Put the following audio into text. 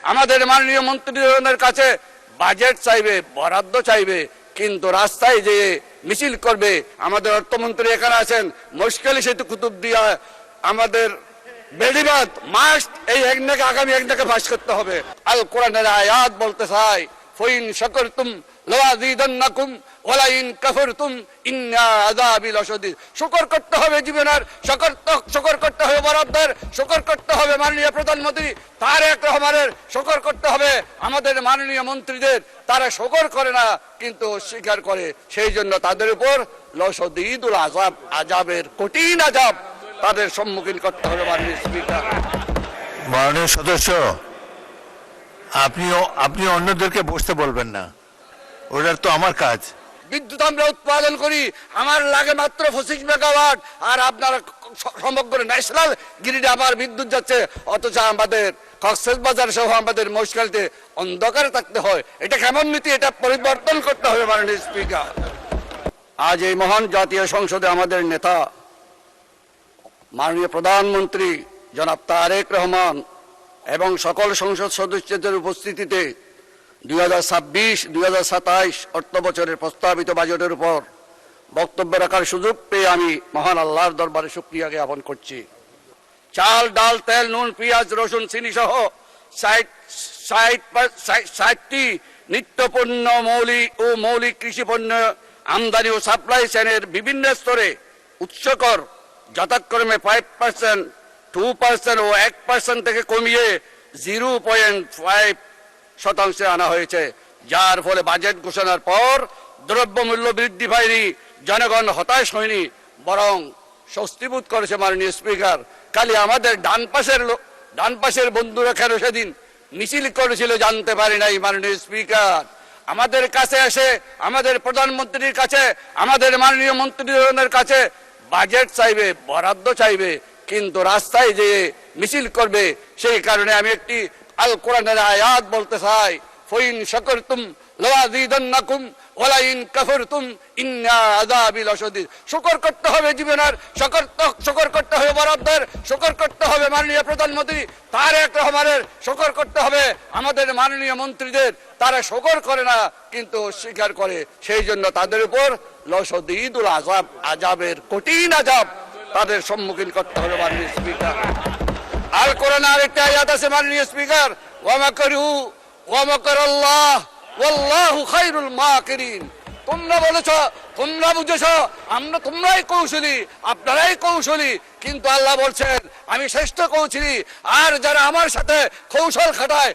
আমাদের মাননীয় মন্ত্রীদের কাছে বাজেট চাইবে, বরাদ্দ চাইবে, কিন্তু রাস্তায় যে মিছিল করবে। আমাদের অর্থমন্ত্রী এখানে আছেন, মুশকিল সেতু কুতুবদিয়া আমাদের বেড়িবাঁধ মাস্ট এই একনাকে আগামী একনাকে ফাঁস করতে হবে। আল কোরআনের আয়াত বলতে চাই, ফাইন শাকারতুম লাযীদান্নাকুম ওয়া লাইন কাফারতুম ইন্না আযাবি লাশাদীদ। শুকর করতে হবে জীবনের, শুকর করতে হবে বরাদ্দের, শুকর করতে হবে মাননীয় প্রধানমন্ত্রী তারেক রহমানের, শুকর করতে হবে আমাদের মাননীয় মন্ত্রীদের। তারা শুকর করে না কিন্তু অস্বীকার করে, সেই জন্য তাদের উপর লাশাদীদুল আযাব, আযাবের কঠিন আযাব তাদের সম্মুখীন করতে হবে। মাননীয় স্পিকার, মাননীয় সদস্য, আপনি অন্যদেরকে বসতে বলবেন না, ওটার তো আমার কাজ। বিদ্যুৎ আমরা উৎপাদন করি, আমার লাগে মাত্র 25 মেগাওয়াট, আর আপনারা সমগ্র ন্যাশনাল গ্রিডে আমার বিদ্যুৎ যাচ্ছে, অথচ আমাদের কক্সবাজার সহ আমাদের মহেশখালীতে অন্ধকারে থাকতে হয়। এটা কেমন নীতি? এটা পরিবর্তন করতে হবে মাননীয় স্পিকার। আজ এই মহান জাতীয় সংসদে আমাদের নেতা মাননীয় প্রধানমন্ত্রী জনাব তারেক রহমান এবং সকল সংসদ সদস্যদের উপস্থিতিতে 2026-2027 অর্থ বছরের প্রস্তাবিত বাজেটের উপর বক্তব্য রাখার সুযোগ পেয়ে আমি মহান আল্লাহর দরবারে শুকরিয়া জ্ঞাপন করছি। চাল, ডাল, তেল, নুন, পেঁয়াজ, রসুন, চিনি সহ 60টি নিত্যপণ্য মৌলিক কৃষি পণ্য আমদানি ও সাপ্লাই চেনের বিভিন্ন স্তরে উচ্চকর যথাক্রমে 5%, 2% ও 1% থেকে কমিয়ে 0.5% আনা হয়েছে, যার ফলে বাজেট ঘোষণার পর দ্রব্যমূল্য বৃদ্ধি পায়নি, জনগণ হতাশ হয়নি, বরং স্বস্তিবোধ করেছে। মাননীয় স্পিকার, খালি আমাদের ডান পাশের বন্ধুরা কেন সেদিন মিছিল করেছিল জানতে পারি নাই। মাননীয় স্পিকার, আমাদের কাছে এসে আমাদের প্রধানমন্ত্রীর কাছে, আমাদের মাননীয় মন্ত্রীদের কাছে বাজেট চাইবে, বরাদ্দ চাইবে, কিন্তু রাস্তায় যে মিছিল করবে। সেই কারণে আমি একটি আল কোরআনের আয়াত বলতে চাই, ফাইন শাকারতুম লাযীদান্নাকুম ওয়া লাইন কাফারতুম ইন্না আযাবি লাশাদীদ। শুকর করতে হবে জীবনের, শুকর করতে হবে বরাদ্দের, শুকর করতে হবে মাননীয় প্রধানমন্ত্রী তারেক রহমানের, শুকর করতে হবে আমাদের মাননীয় মন্ত্রীদের। তারা শুকর করে না কিন্তু অস্বীকার করে, সেই জন্য তাদের উপর লাশাদীদুল আযাব, আযাবের কঠিন আযাব তাদের সম্মুখীন করতে হবে। মাননীয় স্পিকার, আল কোরআনে আরেকটা আয়াত আছে মাননীয় স্পিকার, ওয়া মাকারু ওয়া মাকারাল্লাহ ওয়াল্লাহু খায়রুল মাকিরিন। তোমরা বলেছ, তোমরা বুঝেছ, তোমরাই কৌশলী, আপনারাই কৌশলী, কিন্তু আল্লাহ বলছেন আমি শ্রেষ্ঠ কৌশলী, আর যারা আমার সাথে কৌশল খাটায়